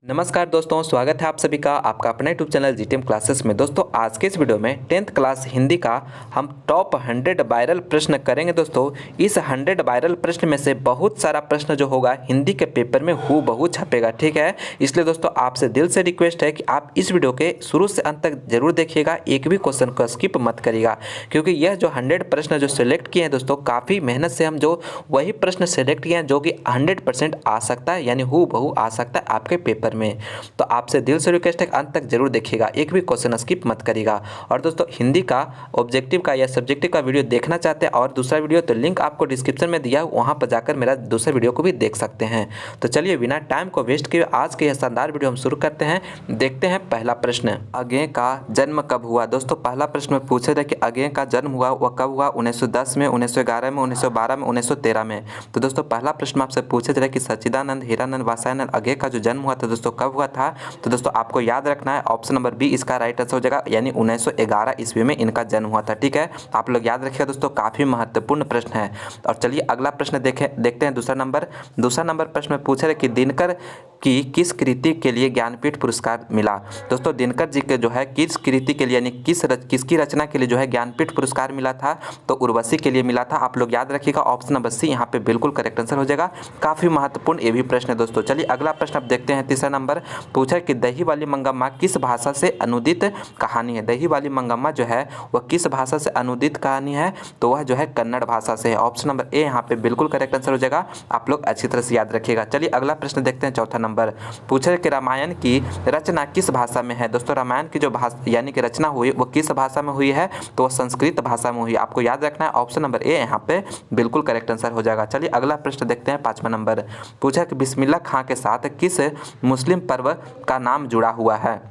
नमस्कार दोस्तों, स्वागत है आप सभी का आपका अपना यूट्यूब चैनल जीटीएम क्लासेस में। दोस्तों आज के इस वीडियो में 10th क्लास हिंदी का हम टॉप 100 वायरल प्रश्न करेंगे। दोस्तों इस 100 वायरल प्रश्न में से बहुत सारा प्रश्न जो होगा हिंदी के पेपर में हूबहू छपेगा, ठीक है। इसलिए दोस्तों आपसे दिल से रिक्वेस्ट है कि आप इस वीडियो के शुरू से अंत तक जरूर देखिएगा, एक भी क्वेश्चन को स्किप मत करिएगा, क्योंकि यह जो 100 प्रश्न जो सिलेक्ट किए हैं दोस्तों, काफ़ी मेहनत से हम जो वही प्रश्न सिलेक्ट किए हैं जो कि 100% आ सकता है, यानी हूबहू आ सकता है आपके पेपर में। तो आपसे दिल से रिक्वेस्ट है अंत तक जरूर देखिएगा, एक भी क्वेश्चन स्किप मत करिएगा। और दोस्तों हिंदी का ऑब्जेक्टिव का या सब्जेक्टिव का वीडियो देखना चाहते हैं और दूसरा वीडियो, तो लिंक आपको डिस्क्रिप्शन में दिया है, वहां पर जाकर मेरा दूसरा वीडियो को भी देख सकते हैं। तो चलिए बिना टाइम को वेस्ट किए आज के यह शानदार वीडियो हम शुरू करते हैं। देखते हैं पहला प्रश्न, अगें का जन्म कब हुआ। दोस्तों पहला प्रश्न में पूछे थे कि अगें का जन्म हुआ वह कब हुआ, 1910 में, 1911 में, 1912 में, 1913 में। तो दोस्तों पहला प्रश्न आपसे पूछे थे कि सच्चिदानंद हीरानंद वात्स्यायन अगें का जो जन्म हुआ था दोस्तों कब हुआ था। तो दोस्तों आपको याद रखना है ऑप्शन नंबर बी इसका राइट आंसर हो जाएगा, यानी 1911 ईस्वी में इनका जन्म हुआ था, ठीक है। आप लोग याद रखिएगा दोस्तों, काफी महत्वपूर्ण प्रश्न है। और चलिए अगला प्रश्न देखते हैं। दूसरा नंबर प्रश्न में पूछा है कि दिनकर की किस कृति के लिए ज्ञानपीठ पुरस्कार मिला। दोस्तों दिनकर जी के जो है किस कृति के लिए, यानी किसकी रचना के लिए जो है ज्ञानपीठ पुरस्कार मिला था, तो उर्वशी के लिए मिला था। आप लोग याद रखिएगा ऑप्शन नंबर सी यहाँ पे बिल्कुल करेक्ट आंसर हो जाएगा। काफी महत्वपूर्ण ये भी प्रश्न है दोस्तों। चलिए अगला प्रश्न अब देखते हैं। तीसरा नंबर पूछा कि दही वाली मंगम्मा किस भाषा से अनुदित कहानी है। दही वाली मंगम्मा जो है वह किस भाषा से अनुदित कहानी है, तो वह जो है कन्नड़ भाषा से है। ऑप्शन नंबर ए यहाँ पे बिल्कुल करेक्ट आंसर हो जाएगा, आप लोग अच्छी तरह से याद रखिएगा। चलिए अगला प्रश्न देखते हैं। चौथा नंबर पूछे कि रामायण की रचना किस भाषा में है। दोस्तों रामायण की जो भाषा यानी कि रचना हुई वो किस भाषा में हुई है, तो वह संस्कृत भाषा में हुई। आपको याद रखना है ऑप्शन नंबर ए यहाँ पे बिल्कुल करेक्ट आंसर हो जाएगा। चलिए अगला प्रश्न देखते हैं। पांचवा नंबर पूछा कि बिस्मिल्लाह खां के साथ किस मुस्लिम पर्व का नाम जुड़ा हुआ है,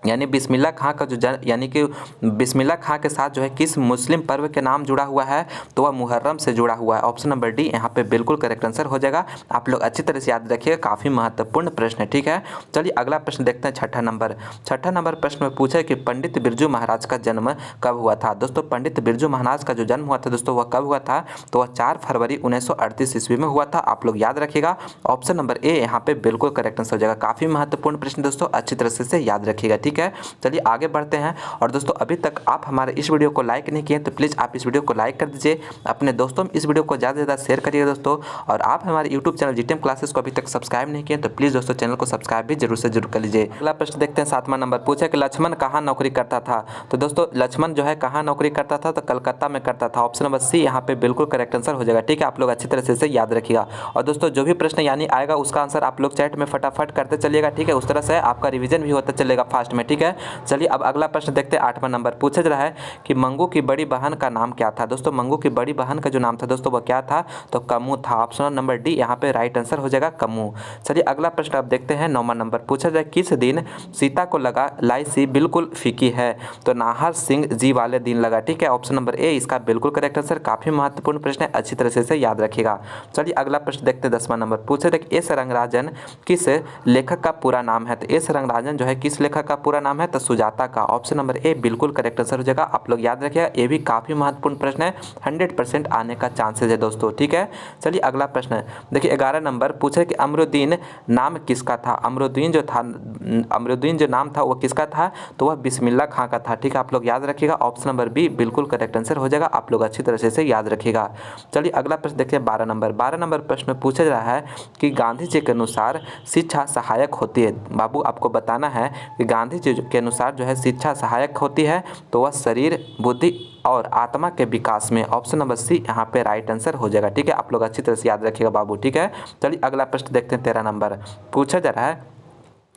यानी बिस्मिल्लाह खां का यानी कि बिस्मिल्लाह खां के साथ जो है किस मुस्लिम पर्व के नाम जुड़ा हुआ है, तो वह मुहर्रम से जुड़ा हुआ है। ऑप्शन नंबर डी यहाँ पे बिल्कुल करेक्ट आंसर हो जाएगा। आप लोग अच्छी तरह से याद रखिएगा, काफ़ी महत्वपूर्ण प्रश्न है, ठीक है। चलिए अगला प्रश्न देखते हैं। छठा नंबर प्रश्न में पूछा कि पंडित बिरजू महाराज का जन्म कब हुआ था। दोस्तों पंडित बिरजू महाराज का जो जन्म हुआ था दोस्तों वह कब हुआ था, तो वह 4 फरवरी 1938 ईस्वी में हुआ था। आप लोग याद रखिएगा ऑप्शन नंबर ए यहाँ पे बिल्कुल करेक्ट आंसर हो जाएगा। काफ़ी महत्वपूर्ण प्रश्न दोस्तों, अच्छी तरह से याद रखिएगा, ठीक है। चलिए आगे बढ़ते हैं। और दोस्तों अभी तक आप हमारे इस वीडियो को लाइक नहीं किए तो प्लीज़ आप इस वीडियो को लाइक कर दीजिए, अपने दोस्तों में इस वीडियो को ज़्यादा से ज़्यादा शेयर करिए दोस्तों। और आप हमारे यूट्यूब चैनल जीटीएम क्लासेस को अभी तक सब्सक्राइब नहीं किए तो प्लीज़ दोस्तों चैनल को सब्सक्राइब भी जरूर से जरूर कर लीजिए। अगला प्रश्न देखते हैं। 7वां नंबर पूछा कि लक्ष्मण कहाँ नौकरी करता था। तो दोस्तों लक्ष्मण जो है कहाँ नौकरी करता था, तो कलकत्ता में करता था। ऑप्शन नंबर सी यहाँ पे बिल्कुल करेक्ट आंसर हो जाएगा, ठीक है। आप लोग अच्छी तरह से याद रखिएगा। और दोस्तों जो भी प्रश्न यानी आएगा उसका आंसर आप लोग चैट में फटाफट करते चलिएगा, ठीक है। उस तरह से आपका रिविजन भी होता चलेगा फास्ट में, ठीक है। चलिए अब अगला प्रश्न देखते हैं। 8वां नंबर पूछा जा रहा है कि मंगू की बड़ी बहन का नाम क्या था। दोस्तों मंगू की बड़ी बहन का जो नाम था दोस्तों वह क्या था, तो कमू था। ऑप्शन नंबर डी यहाँ पे राइट आंसर हो जाएगा, कमू। चलिए अगला प्रश्न आप देखते हैं। 9वां नंबर पूछा जाए किस दिन सीता को लगा लाई सी बिल्कुल फीकी है, तो नाहर सिंह जी वाले दिन लगा, ठीक है। ऑप्शन नंबर ए इसका बिल्कुल करेक्ट आंसर। काफी महत्वपूर्ण प्रश्न है, अच्छी तरह से याद रखिएगा। चलिए अगला प्रश्न देखते हैं। 10वां नंबर पूछे थे एस रंगराजन किस लेखक का पूरा नाम है। तो एस रंगराजन जो है किस लेखक का पूरा नाम है, तो सुजाता का। ऑप्शन नंबर ए बिल्कुल करेक्ट आंसर हो जाएगा। आप लोग याद रखिएगा, ये भी काफी महत्वपूर्ण प्रश्न है, 100% आने का चांसेस है दोस्तों, ठीक है। चलिए अगला प्रश्न देखिए। 11 नंबर पूछे कि अमरुद्दीन नाम किसका था। अमरुद्दीन जो नाम था वो किसका था, तो वह बिस्मिल्लाह खां का था, ठीक है। आप लोग याद रखिएगा ऑप्शन नंबर बी बिल्कुल करेक्ट आंसर हो जाएगा। आप लोग अच्छी तरह से याद रखिएगा। चलिए अगला प्रश्न देखिए। 12 नंबर प्रश्न में पूछा जा रहा है कि गांधी जी के अनुसार शिक्षा सहायक होती है। बाबू आपको बताना है कि गांधी जी के अनुसार जो है शिक्षा सहायक होती है, तो वह शरीर, बुद्धि और आत्मा के विकास में। ऑप्शन नंबर सी यहाँ पे राइट आंसर हो जाएगा, ठीक है। आप लोग अच्छी तरह से याद रखिएगा बाबू, ठीक है। चलिए अगला प्रश्न देखते हैं। 13 नंबर पूछा जा रहा है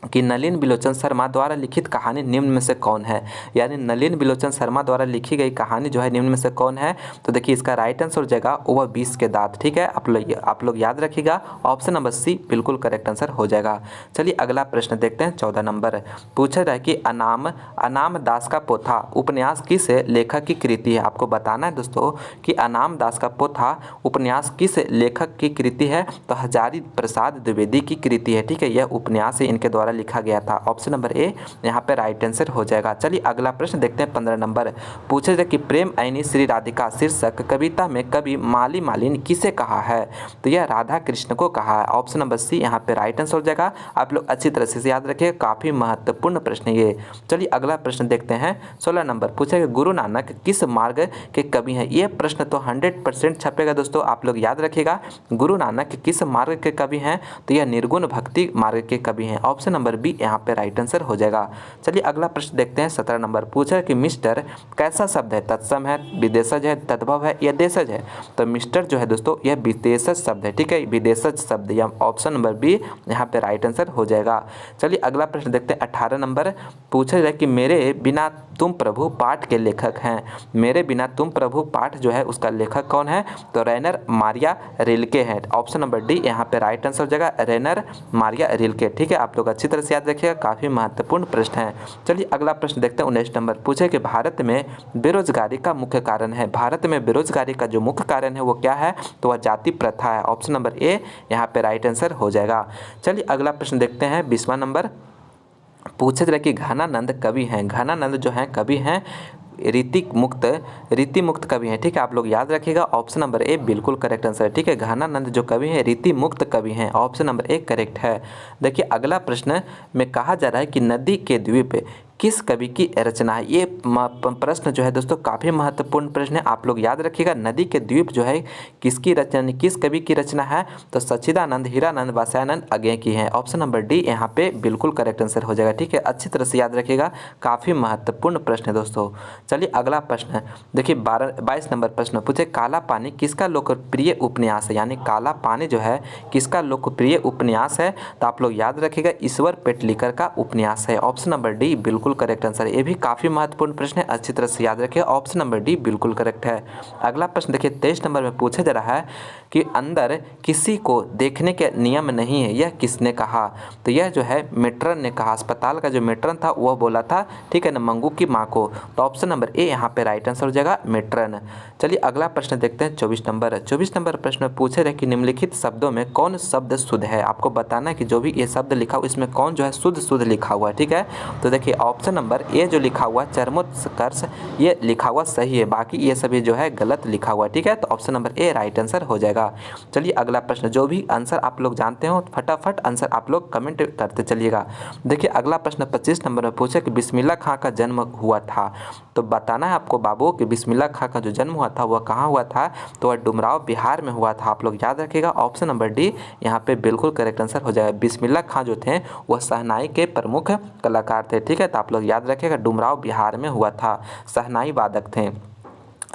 कि नलिन बिलोचन शर्मा द्वारा लिखित कहानी निम्न में से कौन है, यानी नलिन बिलोचन शर्मा द्वारा लिखी गई कहानी जो है निम्न में से कौन है, तो देखिए इसका राइट आंसर हो जाएगा वह 20 के दांत, ठीक है। आप लोग याद रखिएगा ऑप्शन नंबर सी बिल्कुल करेक्ट आंसर हो जाएगा। चलिए अगला प्रश्न देखते हैं। 14 नंबर पूछा जाए कि अनाम दास का पोथा उपन्यास किस लेखक की कृति है। आपको बताना है दोस्तों कि अनाम दास का पोथा उपन्यास किस लेखक की कृति है, तो हजारी प्रसाद द्विवेदी की कृति है, ठीक है। यह उपन्यास इनके द्वारा लिखा गया था। ऑप्शन नंबर ए यहाँ पे राइट आंसर हो जाएगा। चलिए अगला प्रश्न देखते हैं 15 नंबर। पूछे जाए कि प्रेम ऐनी श्री राधिका शीर्षक कविता में कवि माली मालिनी किसे कहा है? तो यह राधा कृष्ण को कहा है। ऑप्शन नंबर सी यहाँ पे राइट आंसर हो जाएगा। आप लोग अच्छी तरह से याद रखिए, काफ़ी महत्वपूर्ण प्रश्न ये। चलिए अगला प्रश्न देखते हैं 16 नंबर। पूछे गुरु नानक किस मार्ग के कवि हैं? ये प्रश्न तो 100% छपेगा दोस्तों, आप लोग याद रखिएगा। गुरु नानक किस मार्ग के कवि हैं? तो यह निर्गुण भक्ति मार्ग के कवि हैं। ऑप्शन नंबर बी यहाँ पे राइट आंसर हो जाएगा। चलिए अगला प्रश्न देखते हैं 17 नंबर। पूछा कि मिस्टर कैसा शब्द है? तत्सम है, विदेशज है, तद्भव है या देशज है? तो मिस्टर जो है दोस्तों यह विदेशज शब्द है, ठीक है, विदेशज शब्द, या ऑप्शन नंबर बी यहाँ पे राइट आंसर हो जाएगा। चलिए अगला प्रश्न देखते हैं 18 नंबर। पूछा जाए कि मेरे बिना तुम प्रभु पाठ के लेखक हैं। मेरे बिना तुम प्रभु पाठ जो है उसका लेखक कौन है? तो रेनर मारिया रिल्के हैं। ऑप्शन नंबर डी यहाँ पे राइट आंसर हो जाएगा, रेनर मारिया रिल्के, ठीक है। आप लोग अच्छी तरह से याद रखिएगा, काफ़ी महत्वपूर्ण प्रश्न है। चलिए अगला प्रश्न देखते हैं 19 नंबर। पूछे कि भारत में बेरोजगारी का मुख्य कारण है। भारत में बेरोजगारी का जो मुख्य कारण है वो क्या है? तो वह जाति प्रथा है। ऑप्शन नंबर ए यहाँ पे राइट आंसर हो जाएगा। चलिए अगला प्रश्न देखते हैं 20वां नंबर। पूछे जाए कि घनानंद कवि हैं। घनानंद जो हैं कवि हैं रीति मुक्त कवि हैं, ठीक है। आप लोग याद रखिएगा, ऑप्शन नंबर ए बिल्कुल करेक्ट आंसर है, ठीक है। घनानंद जो कवि हैं रीति मुक्त कवि हैं। ऑप्शन नंबर ए करेक्ट है। देखिए अगला प्रश्न में कहा जा रहा है कि नदी के द्वीप किस कवि की रचना है? ये प्रश्न जो है दोस्तों काफ़ी महत्वपूर्ण प्रश्न है, आप लोग याद रखिएगा। नदी के द्वीप जो है किसकी रचना, किस कवि की रचना है? तो सच्चिदानंद, हीरानंद, वात्स्यानंद अज्ञे की है। ऑप्शन नंबर डी यहाँ पे बिल्कुल करेक्ट आंसर हो जाएगा, ठीक है। अच्छी तरह से याद रखिएगा, काफ़ी महत्वपूर्ण प्रश्न है दोस्तों। चलिए अगला प्रश्न देखिए 22 नंबर प्रश्न। पूछे काला पानी किसका लोकप्रिय उपन्यास है? यानी काला पानी जो है किसका लोकप्रिय उपन्यास है? तो आप लोग याद रखिएगा, ईश्वर पेटलिकर का उपन्यास है। ऑप्शन नंबर डी बिल्कुल करेक्ट आंसर है। ये भी काफी महत्वपूर्ण प्रश्न है, अच्छी तरह से याद रखिए। ऑप्शन नंबर डी बिल्कुल करेक्ट है। अगला प्रश्न देखिए 23 नंबर में पूछा जा रहा है कि अंदर किसी को देखने के नियम नहीं है, यह किसने कहा? तो यह जो है मेट्रन ने कहा। अस्पताल का जो मेट्रन था वह बोला था, ठीक है ना, मंगू की माँ को। तो ऑप्शन नंबर ए यहाँ पे राइट आंसर हो जाएगा, मेट्रन। चलिए अगला प्रश्न देखते हैं 24 नंबर। 24 नंबर प्रश्न में पूछे रहे कि निम्नलिखित शब्दों में कौन शब्द शुद्ध है? आपको बताना है कि जो भी ये शब्द लिखा हुआ इसमें कौन जो है शुद्ध लिखा हुआ है, ठीक है। तो देखिए ऑप्शन नंबर ए जो लिखा हुआ चर्मोत्कर्ष ये लिखा हुआ सही है, बाकी ये सभी जो है गलत लिखा हुआ, ठीक है। तो option number A right answer हो जाएगा। चलिए अगला प्रश्न, जो भी आंसर आप लोग जानते हो फटाफट आंसर आप लोग कमेंट करते चलिएगा। देखिए अगला प्रश्न 25 नंबर में पूछा कि बिस्मिल्लाह खां का जन्म हुआ था। तो बताना है आपको बाबू कि बिस्मिल्लाह खां का जो जन्म हुआ था वह कहाँ हुआ था? तो वह डुमराव बिहार में हुआ था। आप लोग याद रखिएगा, ऑप्शन नंबर डी यहाँ पे बिल्कुल करेक्ट आंसर हो जाएगा। बिस्मिल्लाह खां जो थे वह शहनाई के प्रमुख कलाकार थे, ठीक है। तो आप लोग याद रखिएगा, डुमराव बिहार में हुआ था, शहनाई वादक थे।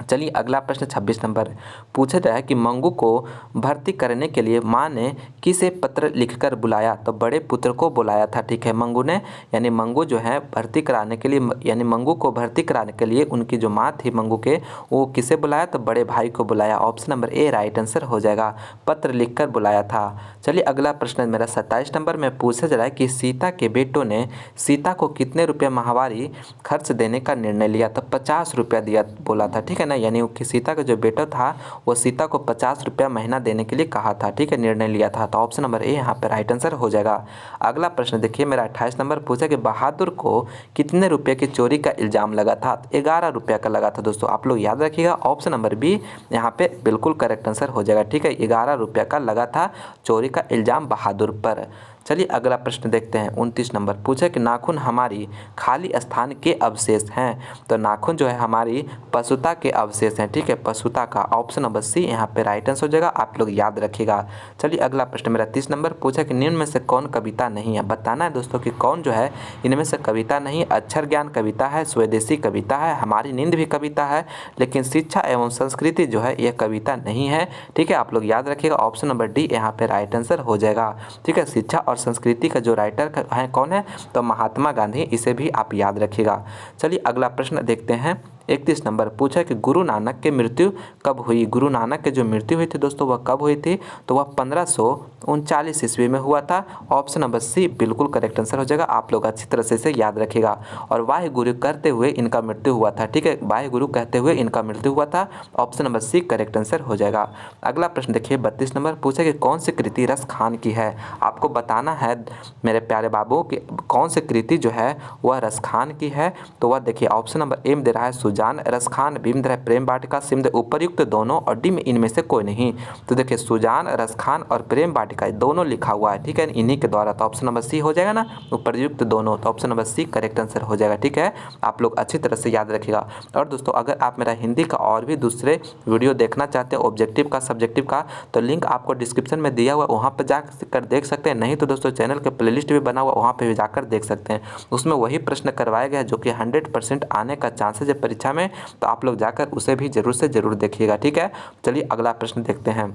चलिए अगला प्रश्न 26 नंबर पूछा जाए कि मंगू को भर्ती करने के लिए माँ ने किसे पत्र लिखकर बुलाया? तो बड़े पुत्र को बुलाया था, ठीक है, मंगू ने। यानी मंगू जो है भर्ती कराने के लिए, यानी मंगू को भर्ती कराने के लिए उनकी जो माँ थी मंगू के, वो किसे बुलाया? तो बड़े भाई को बुलाया। Option number A right answer हो जाएगा, पत्र लिखकर बुलाया था। चलिए अगला प्रश्न मेरा 27 नंबर में पूछा जा रहा है कि सीता के बेटों ने सीता को कितने रुपये माहवारी खर्च देने का निर्णय लिया? तो 50 रुपया दिया बोला था, ठीक है ना। यानी कि सीता का जो बेटा था वो सीता को 50 रुपया महीना देने के लिए कहा था, ठीक है, निर्णय लिया था। तो ऑप्शन नंबर ए यहाँ पे राइट आंसर हो जाएगा। अगला प्रश्न देखिए मेरा 28 नंबर पूछा कि बहादुर को कितने रुपये की चोरी का इल्जाम लगा था? 11 रुपये का लगा था दोस्तों। आप लोग याद रखिएगा, ऑप्शन नंबर बी यहाँ पे बिल्कुल करेक्ट आंसर हो जाएगा, ठीक है। 11 रुपये का लगा था चोरी का इल्जाम बहादुर पर। चलिए अगला प्रश्न देखते हैं 29 नंबर पूछे कि नाखून हमारी खाली स्थान के अवशेष हैं। तो नाखून जो है हमारी पशुता के अवशेष हैं, ठीक है, पशुता का। ऑप्शन नंबर सी यहाँ पे राइट आंसर हो जाएगा, आप लोग याद रखिएगा। चलिए अगला प्रश्न मेरा 30 नंबर पूछा कि निम्न में से कौन कविता नहीं है? बताना है दोस्तों कि कौन जो है इनमें से कविता नहीं। अक्षर ज्ञान कविता है, स्वदेशी कविता है, हमारी नींद भी कविता है, लेकिन शिक्षा एवं संस्कृति जो है यह कविता नहीं है, ठीक है। आप लोग याद रखिएगा, ऑप्शन नंबर डी यहाँ पे राइट आंसर हो जाएगा, ठीक है। शिक्षा और संस्कृति का जो राइटर है कौन है? तो महात्मा गांधी, इसे भी आप याद रखिएगा। चलिए अगला प्रश्न देखते हैं 31 नंबर पूछा कि गुरु नानक की मृत्यु कब हुई। गुरु नानक की जो मृत्यु हुई थी दोस्तों वह कब हुई थी, तो वह 1539 ईस्वी में हुआ था। ऑप्शन नंबर सी बिल्कुल करेक्ट आंसर हो जाएगा। आप लोग अच्छी तरह से इसे याद रखिएगा। और वाहे गुरु करते हुए इनका मृत्यु हुआ था, ठीक है, वाहे गुरु कहते हुए इनका मृत्यु हुआ था। Option number C correct answer हो जाएगा। अगला प्रश्न देखिए 32 नंबर पूछा कि कौन सी कृति रस खान की है। आपको बताना है मेरे प्यारे बाबू कि कौन सी कृति जो है वह रस खान की है। तो वह देखिए ऑप्शन नंबर ए में दे रहा है सुजान, रस खान, बी में दे रहा है प्रेम वाटिका, सी में दे उपरयुक्त दोनों और डी में इनमें से कोई नहीं। तो देखिए सुजान, रस खान और प्रेम वाटिका दोनों लिखा हुआ है, ठीक है, इन्हीं के द्वारा। तो ऑप्शन नंबर सी हो जाएगा ना, उपरयुक्त दोनों। तो option number C correct answer हो जाएगा, ठीक है। आप लोग अच्छी तरह से याद रखिएगा। और दोस्तों अगर आप मेरा हिंदी का और भी दूसरे वीडियो देखना चाहते हैं, ऑब्जेक्टिव का, सब्जेक्टिव का, तो लिंक आपको डिस्क्रिप्शन में दिया हुआ है, वहाँ पर जाकर देख सकते हैं। नहीं तो दोस्तों चैनल के प्लेलिस्ट भी बना हुआ, वहाँ पे भी जाकर देख सकते हैं। उसमें वही प्रश्न करवाया गया है जो कि 100% आने का चांसेस है परीक्षा में। तो आप लोग जाकर उसे भी जरूर से जरूर देखिएगा, ठीक है। चलिए अगला प्रश्न देखते हैं।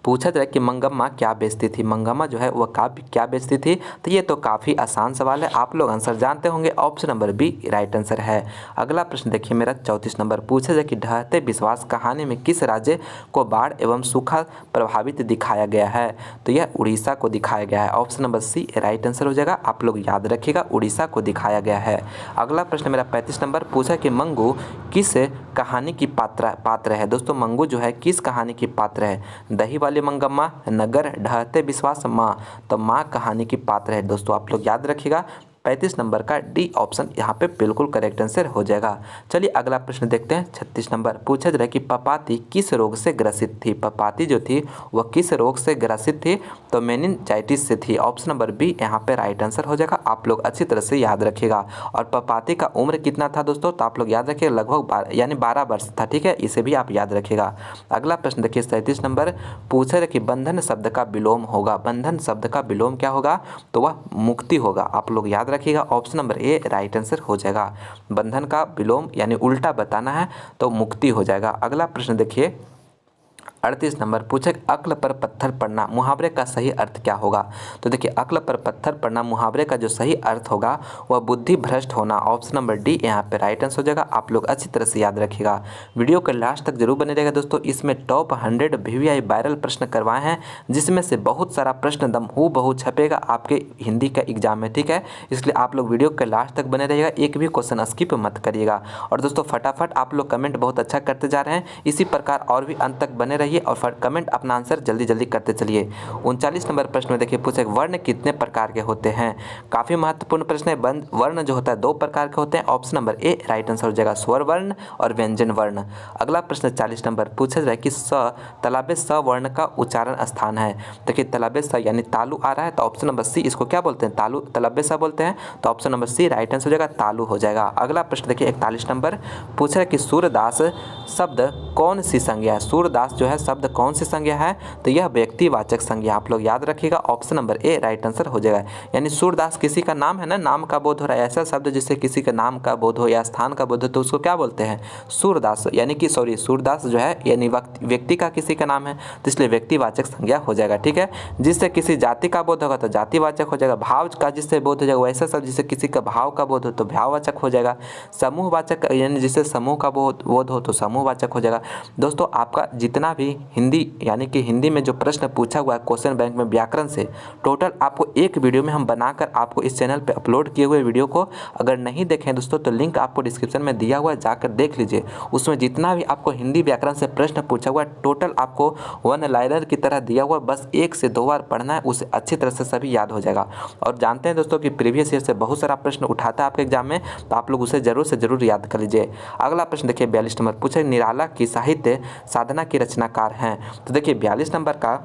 पूछा जाए कि मंगम्मा क्या बेचती थी। मंगम्मा जो है वह क्या बेचती थी। तो ये तो काफ़ी आसान सवाल है, आप लोग आंसर जानते होंगे। Option number B right answer है। अगला प्रश्न देखिए मेरा 34 नंबर पूछा जाए कि ढहते विश्वास कहानी में किस राज्य को बाढ़ एवं सूखा प्रभावित दिखाया गया है। तो यह उड़ीसा को दिखाया गया है। Option number C right answer हो जाएगा। आप लोग याद रखिएगा, उड़ीसा को दिखाया गया है। अगला प्रश्न मेरा 35 नंबर पूछा कि मंगू किस कहानी की पात्र है। दोस्तों मंगू जो है किस कहानी की पात्र है। दही वाली मंगम्मा, नगर, ढहते विश्वास, माँ। तो माँ कहानी की पात्र है दोस्तों, आप लोग याद रखिएगा। 35 नंबर का डी ऑप्शन यहाँ पे बिल्कुल करेक्ट आंसर हो जाएगा। चलिए अगला प्रश्न देखते हैं 36 नंबर पूछा जा रहा है कि पपाती किस रोग से ग्रसित थी। पपाती जो थी वह किस रोग से ग्रसित थी। तो मेनिनजाइटिस से थी। ऑप्शन नंबर बी यहाँ पे राइट आंसर हो जाएगा। आप लोग अच्छी तरह से याद रखिएगा। और पपाती का उम्र कितना था दोस्तों, तो आप लोग याद रखिएगा लगभग यानी 12 वर्ष था, ठीक है, इसे भी आप याद रखिएगा। अगला प्रश्न देखिए 37 नंबर पूछा है कि बंधन शब्द का विलोम होगा। बंधन शब्द का विलोम क्या होगा, तो वह मुक्ति होगा। आप लोग याद रखिएगा। Option number A right answer हो जाएगा। बंधन का विलोम यानी उल्टा बताना है तो मुक्ति हो जाएगा। अगला प्रश्न देखिए 38 नंबर पूछे अक्ल पर पत्थर पड़ना मुहावरे का सही अर्थ क्या होगा। तो देखिए अक्ल पर पत्थर पड़ना मुहावरे का जो सही अर्थ होगा वह बुद्धि भ्रष्ट होना। ऑप्शन नंबर डी यहाँ पे राइट आंसर हो जाएगा। आप लोग अच्छी तरह से याद रखिएगा। वीडियो के लास्ट तक जरूर बने रहेगा दोस्तों। इसमें टॉप 100 VVI वायरल प्रश्न करवाए हैं, जिसमें से बहुत सारा प्रश्न दम हूबहू छपेगा आपके हिंदी का एग्जाम में, ठीक है। इसलिए आप लोग वीडियो के लास्ट तक बने रहिएगा, एक भी क्वेश्चन स्किप मत करिएगा। और दोस्तों फटाफट आप लोग कमेंट बहुत अच्छा करते जा रहे हैं, इसी प्रकार और भी अंत तक बने रहिए और कमेंट अपना आंसर जल्दी जल्दी करते चलिए। 39 नंबर प्रश्न में देखिए पूछे वर्ण कितने प्रकार के होते हैं। काफी महत्वपूर्ण प्रश्न है। वर्ण जो होता है 2 प्रकार के होते हैं। Option number A right answer हो जाएगा, स्वर वर्ण और व्यंजन वर्ण। अगला प्रश्न 40 नंबर पूछा जाए कि स तलाबे स वर्ण का उच्चारण स्थान है। देखिए तलाबे स यानी तालु आ रहा है, तो ऑप्शन नंबर सी इसको क्या बोलते हैं, तालु, तलबे स बोलते हैं। तो option number C right answer हो जाएगा, तालु हो जाएगा। अगला प्रश्न देखिए 41 नंबर पूछा है कि सूरदास शब्द कौन सी संज्ञा है। सूरदास जो है शब्द कौन सी संज्ञा है, तो यह व्यक्तिवाचक संज्ञा। आप लोग याद रखिएगा। Option number A right answer हो जाएगा। यानी सूरदास किसी का नाम है ना, नाम का बोध हो रहा है, ऐसा शब्द जिससे किसी का नाम का बोध हो या स्थान का बोध हो तो उसको क्या बोलते हैं, सूरदास। यानी कि सूरदास जो है यानी व्यक्ति का किसी का नाम है, तो इसलिए व्यक्तिवाचक संज्ञा हो जाएगा, ठीक है। जिससे किसी जाति का बोध होगा तो जातिवाचक हो जाएगा। भाव का जिससे बोध हो जाएगा वैसा शब्द जिससे किसी का भाव का बोध हो तो भाववाचक हो जाएगा। समूहवाचक यानी जिससे समूह का बोध हो तो समूहवाचक हो जाएगा। दोस्तों आपका जितना भी हिंदी यानी कि हिंदी में जो प्रश्न पूछा हुआ है क्वेश्चन बैंक में व्याकरण से, टोटल आपको एक वीडियो में हम बनाकर आपको इस चैनल पे अपलोड किए हुए वीडियो को अगर नहीं देखें दोस्तों तो लिंक आपको डिस्क्रिप्शन में दिया हुआ है, जाकर देख लीजिए। उसमें जितना भी आपको हिंदी व्याकरण से प्रश्न पूछा हुआ है टोटल आपको 1 लाइनर की तरह दिया हुआ है, बस 1 से 2 बार पढ़ना है, उसे अच्छी तरह से सभी याद हो जाएगा। और जानते हैं दोस्तों कि प्रीवियस ईयर से बहुत सारा प्रश्न उठाता है आपके एग्जाम में, तो आप लोग उसे जरूर से जरूर याद कर लीजिए। अगला प्रश्न देखिए 42 नंबर पूछे निराला की साहित्य साधना की रचनाकार हैं। तो देखिए 42 नंबर का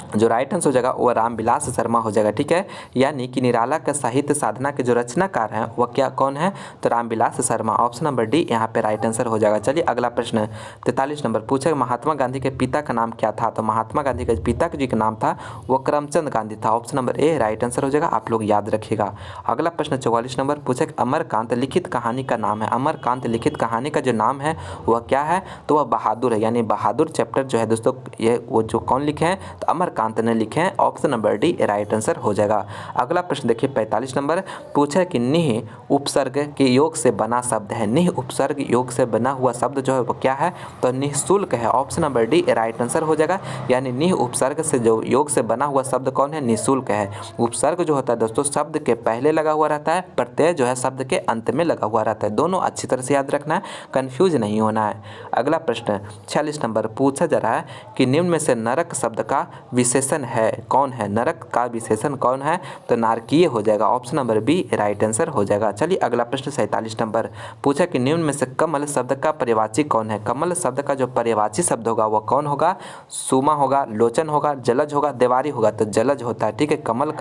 जो राइट आंसर हो जाएगा वह रामविलास शर्मा हो जाएगा, ठीक है। यानी कि निराला का साहित्य साधना के जो रचनाकार हैं वह क्या कौन है, तो Ramvilas Sharma. Option number D यहाँ पे राइट आंसर हो जाएगा। चलिए अगला प्रश्न 43 नंबर पूछा महात्मा गांधी के पिता का नाम क्या था। तो महात्मा गांधी के पिता जी का नाम था वो करमचंद गांधी था। Option number A right answer हो जाएगा। आप लोग याद रखिएगा। अगला प्रश्न 44 नंबर पूछा अमरकांत लिखित कहानी का नाम है। अमरकांत लिखित कहानी का जो नाम है वह क्या है, तो वह बहादुर है। यानी बहादुर चैप्टर जो है दोस्तों ये वो जो कौन लिखे हैं, तो अमरकांत सूर्यकांत ने लिखे हैं। Option number D right answer हो जाएगा। अगला प्रश्न देखिए 45 नंबर पूछा है कि निह उपसर्ग के योग से बना शब्द है। निह उपसर्ग योग से बना हुआ शब्द जो है वो क्या है, तो निःशुल्क है। Option number D right answer हो जाएगा। यानी निह उपसर्ग से जो योग से बना हुआ शब्द कौन है, निःशुल्क है। उपसर्ग जो होता है दोस्तों शब्द के पहले लगा हुआ रहता है, प्रत्यय जो है शब्द के अंत में लगा हुआ रहता है। दोनों अच्छी तरह से याद रखना है, कंफ्यूज नहीं होना है। अगला प्रश्न 46 नंबर पूछा जा रहा है कि निम्न में से नरक शब्द का विशेषण है कौन है। नरक का विशेषण कौन है, तो नारकीय हो जाएगा। Option number B right answer हो जाएगा। चलिए अगला प्रश्न 47 नंबर पूछा कि निम्न में से कमल शब्द का पर्यायवाची कौन है। कमल शब्द का जो पर्यायवाची शब्द होगा वह कौन होगा, सुमा होगा, लोचन होगा, जलज होगा, देवारी होगा, तो जलज होता है। ठीक है, कमल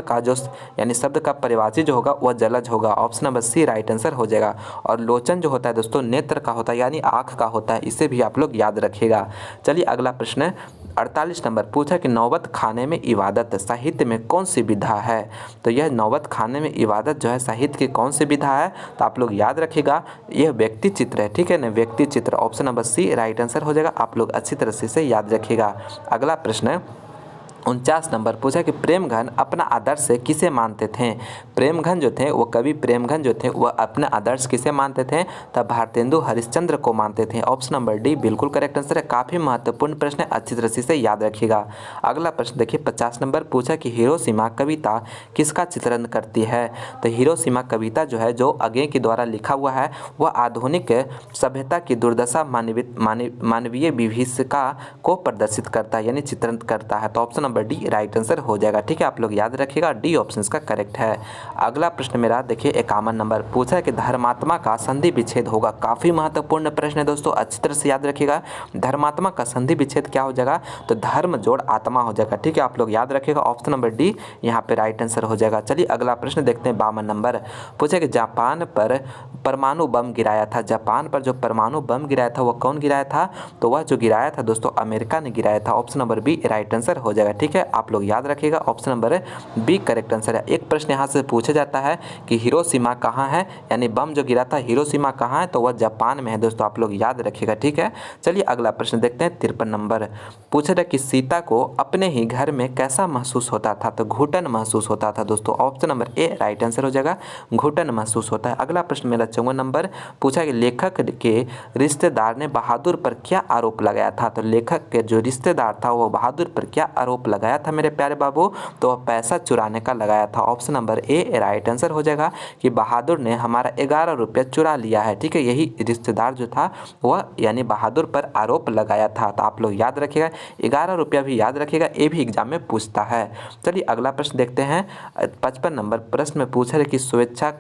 का जो यानी शब्द का पर्यायवाची जो होगा वह जलज होगा। Option number C right answer हो जाएगा। और लोचन जो होता है दोस्तों नेत्र का होता है यानी आँख का होता है, इसे भी आप लोग याद रखिएगा। चलिए अगला प्रश्न 48 नंबर पूछा कि नौबत खाने में इबादत साहित्य में कौन सी विधा है। तो यह नौबत खाने में इबादत जो है साहित्य की कौन सी विधा है, तो आप लोग याद रखिएगा यह व्यक्ति चित्र है। ठीक है ना, व्यक्ति चित्र। Option number C right answer हो जाएगा। आप लोग अच्छी तरह से इसे याद रखिएगा। अगला प्रश्न 49 नंबर पूछा कि प्रेमघन अपना आदर्श किसे मानते थे। प्रेमघन जो थे वो कवि प्रेमघन जो थे वह अपना आदर्श किसे मानते थे, तब भारतेंदु हरिश्चंद्र को मानते थे। ऑप्शन नंबर डी बिल्कुल करेक्ट आंसर है। काफ़ी महत्वपूर्ण प्रश्न है, अच्छी तरह से याद रखिएगा। अगला प्रश्न देखिए 50 नंबर पूछा कि हिरोशिमा कविता किसका चित्रण करती है। तो हिरोशिमा कविता जो है जो अगे के द्वारा लिखा हुआ है वह आधुनिक सभ्यता की दुर्दशा मानवीय विभीषिका को प्रदर्शित करता है यानी चित्रण करता है। तो option number D right answer हो जाएगा। ठीक है, आप लोग याद रखिएगा डी ऑप्शन का करेक्ट है। अगला प्रश्न मेरा देखिए 51 नंबर पूछा है कि धर्मात्मा का संधि विच्छेद होगा। काफी महत्वपूर्ण प्रश्न है दोस्तों, अच्छी तरह से याद रखिएगा। धर्मात्मा का संधि विच्छेद क्या हो जाएगा, तो धर्म जोड़ आत्मा हो जाएगा। ठीक है, आप लोग याद रखिएगा। ऑप्शन नंबर डी यहाँ पे राइट आंसर हो जाएगा। चलिए अगला प्रश्न देखते हैं 52 नंबर पूछा कि जापान पर परमाणु बम गिराया था। जापान पर जो परमाणु बम गिराया था वह कौन गिराया था, तो वह जो गिराया था दोस्तों अमेरिका ने गिराया था। Option number B right answer हो जाएगा। ठीक है, आप लोग याद रखिएगा। Option number B correct answer है। एक प्रश्न यहाँ से पूछा जाता है कि हिरोशिमा कहाँ है, यानी बम जो गिरा था हिरोशिमा कहाँ है, तो वह जापान में है दोस्तों, आप लोग याद रखिएगा। ठीक है, चलिए अगला प्रश्न देखते हैं 53 नंबर पूछा था कि सीता को अपने ही घर में कैसा महसूस होता था, तो घुटन महसूस होता था दोस्तों। Option number A right answer हो जाएगा, घुटन महसूस होता है। अगला प्रश्न मेरा 54 नंबर पूछा कि लेखक के रिश्तेदार ने बहादुर पर क्या आरोप लगाया था। तो लेखक के जो रिश्तेदार था वो बहादुर पर क्या आरोप लगाया था मेरे प्यारे बाबू, तो वह पैसा चुराने का लगाया था। Option number A right answer हो जाएगा कि बहादुर ने हमारा 11 रुपया चुरा लिया है। ठीक है, यही रिश्तेदार जो था वह यानी बहादुर पर आरोप लगाया था। तो आप लोग याद रखिएगा, 11 रुपया भी याद रखिएगा, ये भी एग्जाम में पूछता है। चलिए अगला प्रश्न देखते हैं 55 नंबर प्रश्न में पूछा है कि स्वेच्छा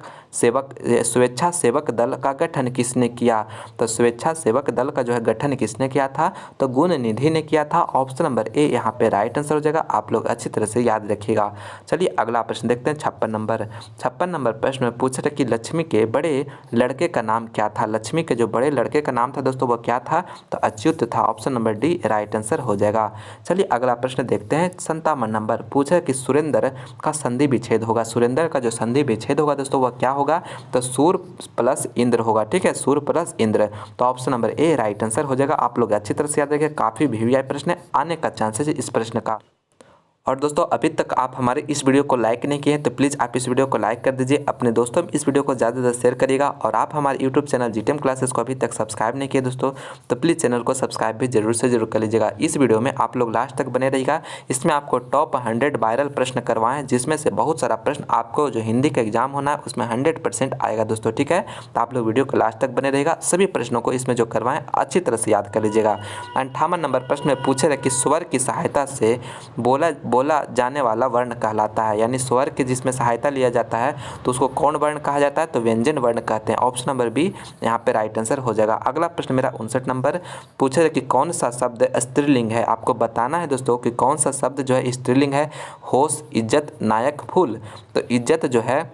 सेवक दल का गठन किसने किया। तो स्वेच्छा सेवक दल का जो है गठन किसने किया था, तो गुण निधि ने किया था। ऑप्शन नंबर ए यहाँ पे राइट आंसर हो जाएगा। आप लोग अच्छी तरह से याद रखिएगा। चलिए अगला प्रश्न देखते हैं 56 नंबर प्रश्न में पूछा था कि लक्ष्मी के बड़े लड़के का नाम क्या था। लक्ष्मी के जो बड़े लड़के का नाम था दोस्तों वो क्या था, तो अच्युत था। Option number D right answer हो जाएगा। चलिए अगला प्रश्न देखते हैं 57 नंबर पूछा कि सुरेंद्र का संधि विच्छेद होगा। सुरेंद्र का जो संधि विच्छेद होगा दोस्तों वह क्या होगा, तो सूर प्लस इंद्र होगा। ठीक है, सूर प्लस इंद्र। तो option number A right answer हो जाएगा। आप लोग अच्छी तरह से याद रखिए, काफी वीवीआई प्रश्न आने का चांसेस है इस प्रश्न का। और दोस्तों अभी तक आप हमारे इस वीडियो को लाइक नहीं किए हैं तो प्लीज़ आप इस वीडियो को लाइक कर दीजिए, अपने दोस्तों में इस वीडियो को ज़्यादा से ज़्यादा शेयर करिएगा। और आप हमारे यूट्यूब चैनल जीटीएम क्लासेस को अभी तक सब्सक्राइब नहीं किए दोस्तों, तो प्लीज़ चैनल को सब्सक्राइब भी जरूर से जरूर कर लीजिएगा। इस वीडियो में आप लोग लास्ट तक बने रहिएगा, इसमें आपको टॉप 100 वायरल प्रश्न करवाएं, जिसमें से बहुत सारा प्रश्न आपको जो हिंदी का एग्जाम होना है उसमें 100% आएगा दोस्तों। ठीक है, तो आप लोग वीडियो को लास्ट तक बने रहेगा, सभी प्रश्नों को इसमें जो करवाएं अच्छी तरह से याद कर लीजिएगा। 58 नंबर प्रश्न में पूछे रहे कि स्वर की सहायता से बोला जाने वाला वर्ण कहलाता है, यानी स्वर की जिसमें सहायता लिया जाता है तो उसको कौन वर्ण कहा जाता है, तो व्यंजन वर्ण कहते हैं। ऑप्शन नंबर बी यहाँ पे राइट आंसर हो जाएगा। अगला प्रश्न मेरा 59 नंबर पूछे कि कौन सा शब्द स्त्रीलिंग है। आपको बताना है दोस्तों कि कौन सा शब्द जो है स्त्रीलिंग है। होश, इज्जत, नायक, फूल। तो इज्जत जो है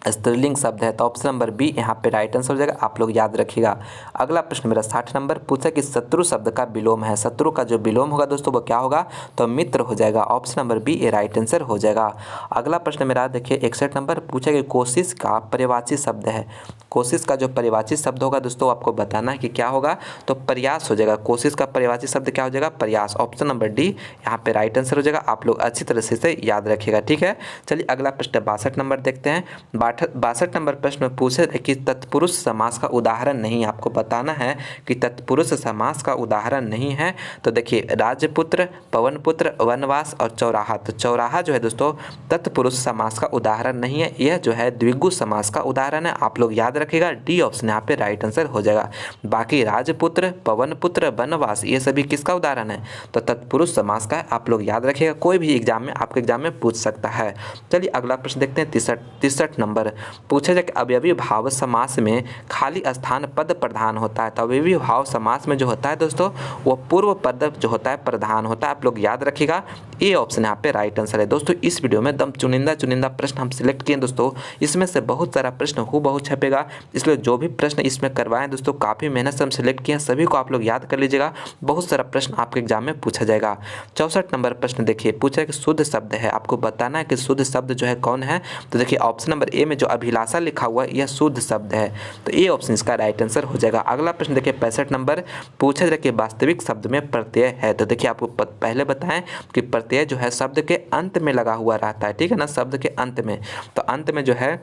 स्त्रीलिंग शब्द है, तो ऑप्शन नंबर बी यहाँ पे राइट आंसर हो जाएगा, आप लोग याद रखिएगा। अगला प्रश्न मेरा 60 नंबर पूछा कि शत्रु शब्द का विलोम है, शत्रु का जो विलोम होगा दोस्तों वो क्या होगा, तो मित्र हो जाएगा, ऑप्शन नंबर बी ये राइट आंसर हो जाएगा। अगला प्रश्न मेरा देखिए 61 नंबर पूछा कि कोशिश का पर्यायवाची शब्द है, कोशिश का जो पर्यायवाची शब्द होगा दोस्तों आपको बताना है कि क्या होगा, तो प्रयास हो जाएगा। कोशिश का पर्यायवाची शब्द क्या हो जाएगा, प्रयास, ऑप्शन नंबर डी यहाँ पे राइट आंसर हो जाएगा, आप लोग अच्छी तरह से याद रखिएगा, ठीक है। चलिए अगला प्रश्न 62 नंबर देखते हैं। 62 नंबर प्रश्न में पूछे कि तत्पुरुष समास का उदाहरण नहीं, आपको बताना है कि तत्पुरुष समास का उदाहरण नहीं है। तो देखिए राजपुत्र, पवनपुत्र, वनवास और चौराहा, तो चौराहा जो है दोस्तों तत्पुरुष समास का उदाहरण नहीं है, यह जो है द्विगु समास का उदाहरण है, आप लोग याद रखिएगा, डी ऑप्शन यहाँ पे राइट आंसर हो जाएगा। बाकी राजपुत्र, पवनपुत्र, वनवास ये सभी किसका उदाहरण है, तो तत्पुरुष समास का है, आप लोग याद रखिएगा, कोई भी एग्जाम में आपके एग्जाम में पूछ सकता है। चलिए अगला प्रश्न देखते हैं 63 नंबर पूछा जाए कि अवयवी भाव समास में खाली स्थान पद प्रधान होता है, तो अवयवी भाव समास में जो होता है दोस्तों वो पूर्व पद जो होता है प्रधान होता है, आप लोग याद रखिएगा, ए ऑप्शन यहाँ पे राइट आंसर है। दोस्तों इस वीडियो में एकदम चुनिंदा प्रश्न हम सिलेक्ट किए दोस्तों, इसमें से बहुत सारा प्रश्न हूबहू छपेगा, इसलिए जो भी प्रश्न इसमें करवाएं दोस्तों काफ़ी मेहनत से हम सिलेक्ट किए हैं, सभी को आप लोग याद कर लीजिएगा, बहुत सारा प्रश्न आपके एग्जाम में पूछा जाएगा। 64 नंबर प्रश्न देखिए पूछा है कि शुद्ध शब्द है, आपको बताना है कि शुद्ध शब्द जो है कौन है, तो देखिए ऑप्शन नंबर ए में जो अभिलाषा लिखा हुआ है यह शुद्ध शब्द है, तो ए ऑप्शन इसका राइट आंसर हो जाएगा। अगला प्रश्न देखिए 65 नंबर पूछा जाए कि वास्तविक शब्द में प्रत्यय है, तो देखिए आपको पहले बताएं कि प्रत्यय जो है शब्द के अंत में लगा हुआ रहता है, ठीक है ना, शब्द के अंत में, तो अंत में जो है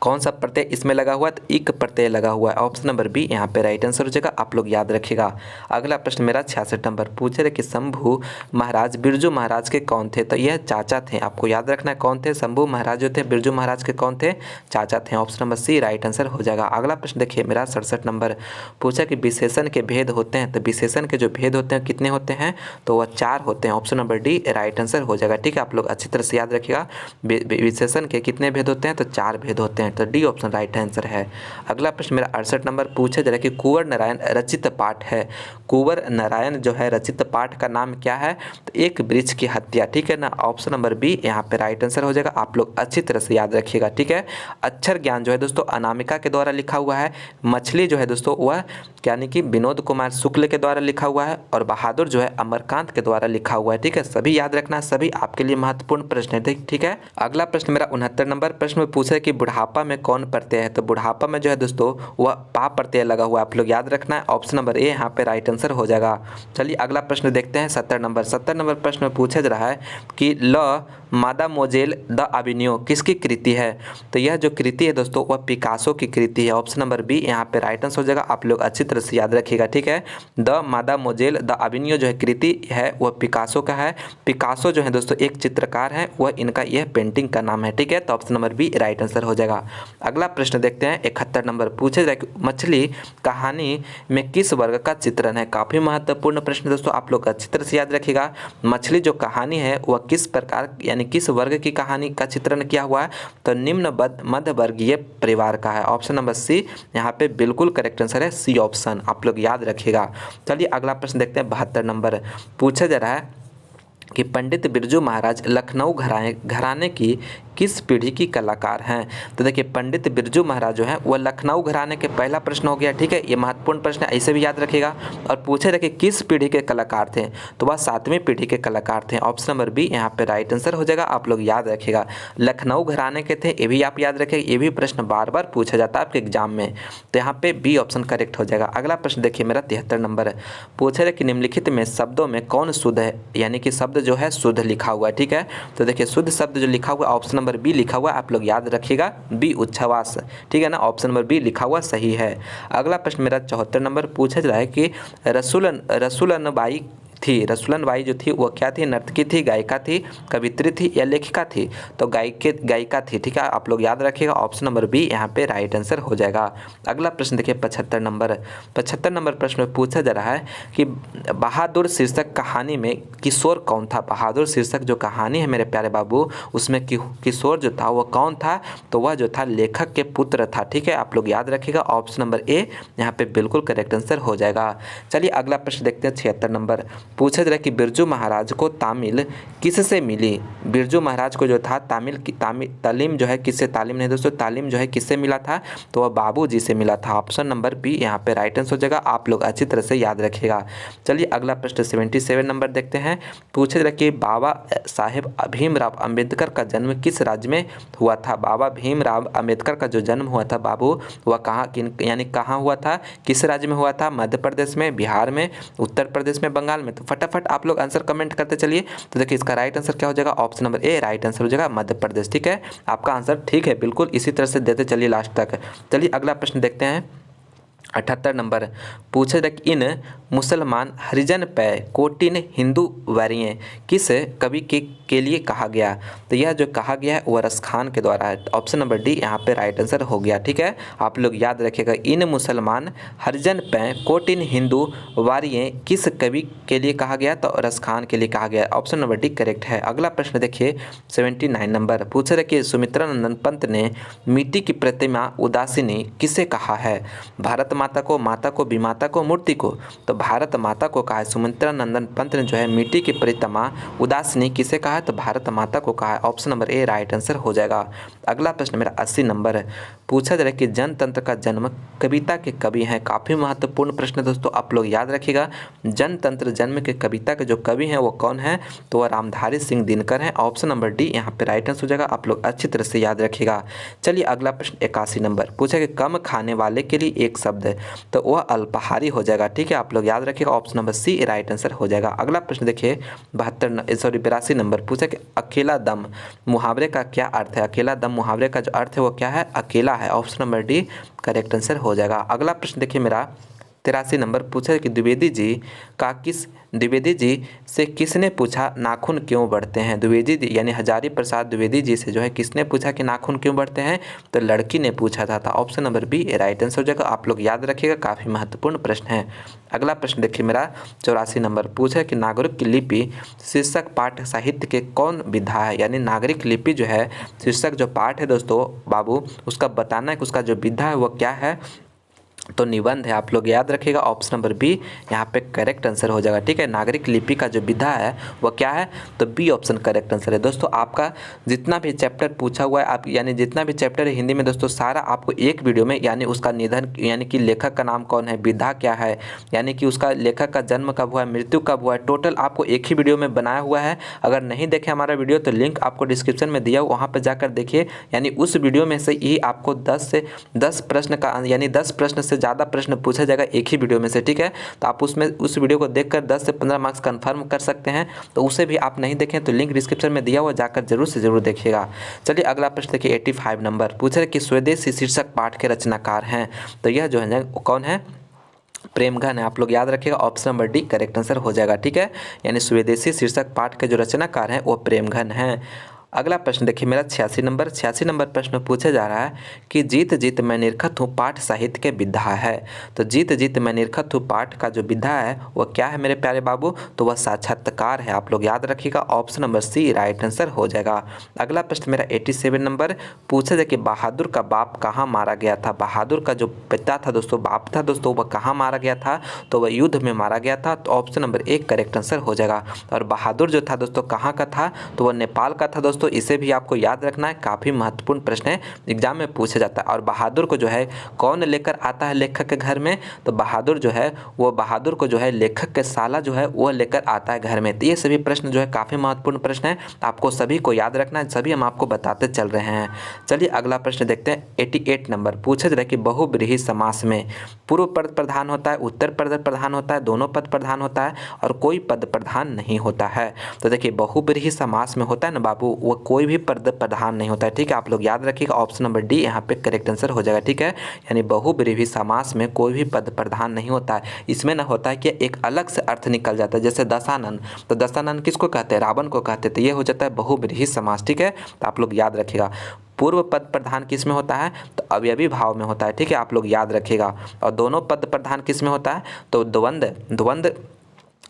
कौन सा प्रत्यय इसमें लगा हुआ है, तो इक प्रत्यय लगा हुआ है, ऑप्शन नंबर बी यहाँ पे राइट आंसर हो जाएगा, आप लोग याद रखिएगा। अगला प्रश्न मेरा 66 नंबर पूछे रहे कि शंभु महाराज बिरजू महाराज के कौन थे, तो यह चाचा थे, आपको याद रखना है कौन थे, शंभु महाराज जो थे बिरजू महाराज के कौन थे, चाचा थे, option number C right answer हो जाएगा। अगला प्रश्न देखिए मेरा 67 नंबर पूछा कि विशेषण के भेद होते हैं, तो विशेषण के जो भेद होते हैं कितने होते हैं, तो वह 4 होते हैं, option number D right answer हो जाएगा, ठीक है, आप लोग अच्छी तरह से याद रखिएगा, विशेषण के कितने भेद होते हैं, तो 4 भेद होते हैं, तो डी ऑप्शन राइट आंसर है। अगला प्रश्न मेरा 68 नंबर पूछा जा रहा है कि कुंवर नारायण रचित पाठ है, कुंवर नारायण जो है रचित पाठ का नाम क्या है, तो एक वृक्ष की हत्या, ठीक है ना, ऑप्शन नंबर बी यहाँ पे राइट आंसर हो जाएगा, आप लोग अच्छी तरह से याद रखिएगा, ठीक है। अक्षर ज्ञान जो है दोस्तों अनामिका के द्वारा लिखा हुआ है, मछली जो है दोस्तों वह यानी कि विनोद कुमार शुक्ल के द्वारा लिखा हुआ है, और बहादुर जो है अमरकांत के द्वारा लिखा हुआ है, ठीक है, सभी याद रखना, सभी आपके लिए महत्वपूर्ण प्रश्न है, ठीक है। अगला प्रश्न मेरा 69 नंबर प्रश्न में पूछा है कि बुढ़ापा में कौन प्रत्यय है, तो बुढ़ापा में जो है दोस्तों वह पा प्रत्यय लगा हुआ है, आप लोग याद रखना है, ऑप्शन नंबर ए यहाँ पे राइट आंसर हो जाएगा। चलिए अगला प्रश्न देखते हैं 70 नंबर प्रश्न में पूछा जा रहा है कि ल मादामोजेल द अबिनियो किसकी कृति है, तो यह जो कृति है दोस्तों वह पिकासो की कृति है, ऑप्शन नंबर बी यहाँ पे राइट आंसर हो जाएगा, आप लोग अच्छी तरह से याद रखिएगा, ठीक है। द मादामोजेल द अबिनियो जो है कृति है वह पिकासो का है, पिकासो जो है दोस्तों एक चित्रकार है, वह इनका यह पेंटिंग का नाम है, ठीक है, तो option number B right answer हो जाएगा। अगला प्रश्न देखते हैं 71 नंबर पूछे जाए कि मछली कहानी में किस वर्ग का चित्रण है, काफ़ी महत्वपूर्ण प्रश्न दोस्तों, आप लोग अच्छी तरह से याद रखिएगा, मछली जो कहानी है वह किस प्रकार यानी किस वर्ग की कहानी का चित्रण किया हुआ है, तो निम्न मध्य वर्गीय परिवार का है, ऑप्शन नंबर सी यहाँ पे बिल्कुल करेक्ट आंसर है, सी ऑप्शन, आप लोग याद रखिएगा। चलिए अगला प्रश्न देखते हैं 72 नंबर पूछा जा रहा है कि पंडित बिरजू महाराज लखनऊ घराने की किस पीढ़ी की कलाकार हैं, तो देखिए पंडित बिरजू महाराज जो है वह लखनऊ घराने के पहला प्रश्न हो गया, ठीक है, ये महत्वपूर्ण प्रश्न है, ऐसे भी याद रखिएगा। और पूछे थे कि किस पीढ़ी के कलाकार थे, तो वह 7वीं पीढ़ी के कलाकार थे, ऑप्शन नंबर बी यहाँ पे राइट आंसर हो जाएगा, आप लोग याद रखिएगा। लखनऊ घराने के थे, ये भी आप याद रखिएगा, ये भी प्रश्न बार बार पूछा जाता है आपके एग्जाम में, तो यहाँ पे बी ऑप्शन करेक्ट हो जाएगा। अगला प्रश्न देखिए मेरा 73 नंबर पूछे थे कि निम्नलिखित में शब्दों में कौन शुद्ध है, यानी कि शब्द जो है शुद्ध लिखा हुआ है, ठीक है, तो देखिए शुद्ध शब्द जो लिखा हुआ है ऑप्शन नंबर बी लिखा हुआ है, आप लोग याद रखिएगा, बी उच्छ्वास, ठीक है ना, ऑप्शन नंबर बी लिखा हुआ सही है। अगला प्रश्न मेरा 74 नंबर पूछा जा रहा है कि रसूलनबाई थी, रसूलनबाई जो थी वो क्या थी, नर्तकी थी, गायिका थी, कवित्री थी या लेखिका थी, तो गायिका थी, ठीक है, आप लोग याद रखिएगा, ऑप्शन नंबर बी यहाँ पे राइट आंसर हो जाएगा। अगला प्रश्न देखिए 75 नंबर प्रश्न में पूछा जा रहा है कि बहादुर शीर्षक कहानी में किशोर कौन था, बहादुर शीर्षक जो कहानी है मेरे प्यारे बाबू उसमें किशोर जो था वह कौन था, तो वह जो था लेखक के पुत्र था, ठीक है, आप लोग याद रखिएगा, ऑप्शन नंबर ए यहाँ पे बिल्कुल करेक्ट आंसर हो जाएगा। चलिए अगला प्रश्न देखते हैं 76 नंबर पूछा जा रहा है कि बिरजू महाराज को तामिल किससे मिली। बिरजू महाराज को जो था तालीम जो है किससे, तालीम नहीं दोस्तों, तालीम जो है किससे मिला था, तो वह बाबू जी से मिला था। ऑप्शन नंबर बी यहाँ पे राइट आंसर हो जाएगा। आप लोग अच्छी तरह से याद रखिएगा। चलिए अगला प्रश्न 77 नंबर देखते हैं। पूछे जा कि बाबा साहेब भीमराव अंबेडकर का जन्म किस राज्य में हुआ था। बाबा भीमराव अंबेडकर का जो जन्म हुआ था बाबू, वह कहाँ यानी कहाँ हुआ था, किस राज्य में हुआ था। मध्य प्रदेश में, बिहार में, उत्तर प्रदेश में, बंगाल में। तो फटाफट आप लोग आंसर कमेंट करते चलिए। तो देखिए इसका राइट आंसर क्या हो जाएगा, option number A right answer हो जाएगा, मध्य प्रदेश। ठीक है, आपका आंसर ठीक है, बिल्कुल इसी तरह से देते चलिए लास्ट तक। चलिए अगला प्रश्न देखते हैं 78 नंबर। पूछे जाए इन मुसलमान हरिजन पै कोटिन हिंदू वैरिय किस कवि के लिए कहा गया। तो यह जो कहा गया है वह रस खान के द्वारा है। ऑप्शन नंबर डी यहाँ पे राइट आंसर हो गया। ठीक है, आप लोग याद रखिएगा, इन मुसलमान हरिजन पै कोटिन हिंदू वारिय किस कवि के लिए कहा गया, तो रस खान के लिए कहा गया। ऑप्शन नंबर डी करेक्ट है। अगला प्रश्न देखिए 79 नंबर। पूछे कि सुमित्रा नंदन पंत ने मिट्टी की प्रतिमा उदासीनी किसे कहा है। भारत माता को, विमाता को, मूर्ति को। तो भारत माता को कहा है। सुमित्रा नंदन पंत ने जो है मिट्टी की प्रतिमा उदासीनी किसे कहा है, तो भारत माता को कहा है। Option number A right answer हो जाएगा। अगला प्रश्न मेरा 80 नंबर। पूछा जा रहा है कि जनतंत्र का जन्म कविता के कवि हैं। काफ़ी महत्वपूर्ण प्रश्न है दोस्तों, आप लोग याद रखिएगा। जनतंत्र जन्म के कविता के जो कवि हैं वो कौन है, तो वह रामधारी सिंह दिनकर हैं। ऑप्शन नंबर डी यहाँ पे राइट आंसर हो जाएगा। आप लोग अच्छी तरह से याद रखिएगा। चलिए अगला प्रश्न 81 नंबर। पूछा कि कम खाने वाले के लिए एक शब्द है, तो वह अल्पाहारी हो जाएगा। ठीक है, आप लोग याद रखिएगा। Option number C right answer हो जाएगा। अगला प्रश्न देखिए 82 नंबर। पूछा कि अकेला दम मुहावरे का क्या अर्थ है। अकेला दम मुहावरे का जो अर्थ है वो क्या है, अकेला है। Option number D correct answer हो जाएगा। अगला प्रश्न देखिए मेरा 83 नंबर। पूछा कि द्विवेदी जी से किसने पूछा नाखून क्यों बढ़ते हैं। द्विवेदी जी यानी हजारी प्रसाद द्विवेदी जी से जो है किसने पूछा कि नाखून क्यों बढ़ते हैं, तो लड़की ने पूछा था। Option number B right answer हो जाएगा। आप लोग याद रखिएगा, काफ़ी महत्वपूर्ण प्रश्न है। अगला प्रश्न देखिए मेरा 84 नंबर। पूछा कि नागरिक लिपि शीर्षक पाठ साहित्य के कौन विधा है। यानी नागरिक लिपि जो है शीर्षक जो पाठ है दोस्तों बाबू, उसका बताना है कि उसका जो विधा है वो क्या है, तो निबंध है। आप लोग याद रखिएगा। ऑप्शन नंबर बी यहाँ पे करेक्ट आंसर हो जाएगा। ठीक है, नागरिक लिपि का जो विधा है वो क्या है, तो बी ऑप्शन करेक्ट आंसर है। दोस्तों आपका जितना भी चैप्टर पूछा हुआ है, आप यानी जितना भी चैप्टर है हिंदी में दोस्तों, सारा आपको एक वीडियो में, यानी उसका निधन यानी कि लेखक का नाम कौन है, विधा क्या है, यानी कि उसका लेखक का जन्म कब हुआ है, मृत्यु कब हुआ है, टोटल आपको एक ही वीडियो में बनाया हुआ है। अगर नहीं देखे हमारा वीडियो तो लिंक आपको डिस्क्रिप्शन में दिया, वहाँ पर जाकर देखिए। यानी उस वीडियो में से ही आपको 10 प्रश्न का यानी 10 प्रश्न से ज़्यादा प्रश्न पूछा जाएगा एक ही वीडियो में से। ठीक है, तो आप उसमें उस वीडियो को देखकर 10 से 15 मार्क्स कंफर्म कर सकते हैं। तो उसे भी आप नहीं देखें तो लिंक डिस्क्रिप्शन में दिया हुआ, जाकर जरूर से जरूर देखिएगा। चलिए अगला प्रश्न देखिए 85 नंबर। पूछ रहे कि स्वदेशी शीर्षक पाठ के रचनाकार हैं, तो यह जो है कौन है, प्रेमघन है। आप लोग याद रखिएगा। Option number D correct answer हो जाएगा। ठीक है, यानी स्वदेशी शीर्षक पाठ के जो रचनाकार हैं वो प्रेमघन हैं। अगला प्रश्न देखिए मेरा 86 नंबर प्रश्न पूछा जा रहा है कि जीत जीत मैं निरखत हूँ पाठ साहित्य के विधा है। तो जीत जीत मैं निरखत हूँ पाठ का जो विधा है वह क्या है मेरे प्यारे बाबू, तो वह साक्षात्कार है। आप लोग याद रखिएगा। Option number C right answer हो जाएगा। अगला प्रश्न मेरा 87 नंबर। पूछा जाए कि बहादुर का बाप कहाँ मारा गया था। बहादुर का जो पिता था दोस्तों, बाप था दोस्तों, वह कहाँ मारा गया था, तो वह युद्ध में मारा गया था। तो ऑप्शन नंबर एक करेक्ट आंसर हो जाएगा। और बहादुर जो था दोस्तों कहाँ का था, तो वह नेपाल का था दोस्तों। इसे भी आपको याद रखना है, काफ़ी महत्वपूर्ण प्रश्न है, एग्जाम में पूछा जाता है। और बहादुर को जो है कौन लेकर आता है लेखक के घर में, तो बहादुर जो है वो बहादुर को जो है लेखक के साला जो है वो लेकर आता है घर में। तो ये सभी प्रश्न जो है काफ़ी महत्वपूर्ण प्रश्न है, आपको सभी को याद रखना है, सभी हम आपको बताते चल रहे हैं। चलिए अगला प्रश्न देखते हैं 88 नंबर। पूछा जा रहा है कि बहुब्रीहि समास में पूर्व पद प्रधान होता है, उत्तर पद प्रधान होता है, दोनों पद प्रधान होता है और कोई पद प्रधान नहीं होता है। तो देखिए बहुब्रीहि समास में होता है ना बाबू, वो कोई भी पद प्रधान नहीं होता है। ठीक है, आप लोग याद रखिएगा। ऑप्शन नंबर डी यहाँ पे करेक्ट आंसर हो जाएगा। ठीक है, यानी बहुब्रीहि समास में कोई भी पद प्रधान नहीं होता है। इसमें ना होता है कि एक अलग से अर्थ निकल जाता है, जैसे दशानन, तो दशानन किसको कहते हैं, रावण को कहते हैं। तो ये हो जाता है बहुब्रीहि समास। ठीक है, तो आप लोग याद रखिएगा। पूर्व पद प्रधान किस में होता है, तो अवयवी भाव में होता है। ठीक है, आप लोग याद रखिएगा। और दोनों पद प्रधान किस में होता है, तो द्वंद्व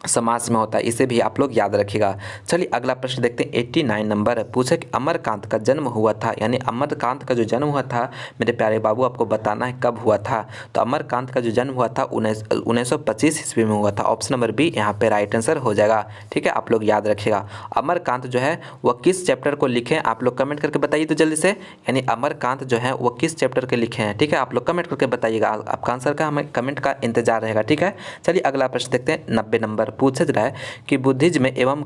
समास में होता है, इसे भी आप लोग याद रखिएगा। चलिए अगला प्रश्न देखते हैं। 89 नंबर पूछे कि अमरकांत का जन्म हुआ था, यानी अमरकांत का जो जन्म हुआ था मेरे प्यारे बाबू आपको बताना है कब हुआ था। तो अमरकांत का जो जन्म हुआ था 1925 ईस्वी में हुआ था। ऑप्शन नंबर बी यहाँ पे राइट आंसर हो जाएगा। ठीक है, आप लोग याद रखिएगा। अमरकांत जो है वह किस चैप्टर को लिखे हैं, आप लोग कमेंट करके बताइए तो जल्दी से। यानी अमरकांत जो है वो किस चैप्टर के लिखे हैं, ठीक है, आप लोग कमेंट करके बताइएगा। आपका आंसर का हमें कमेंट का इंतजार रहेगा। ठीक है, चलिए अगला प्रश्न देखते हैं। 90 नंबर पूछा जा रहा है कि बुद्धिज्म एवं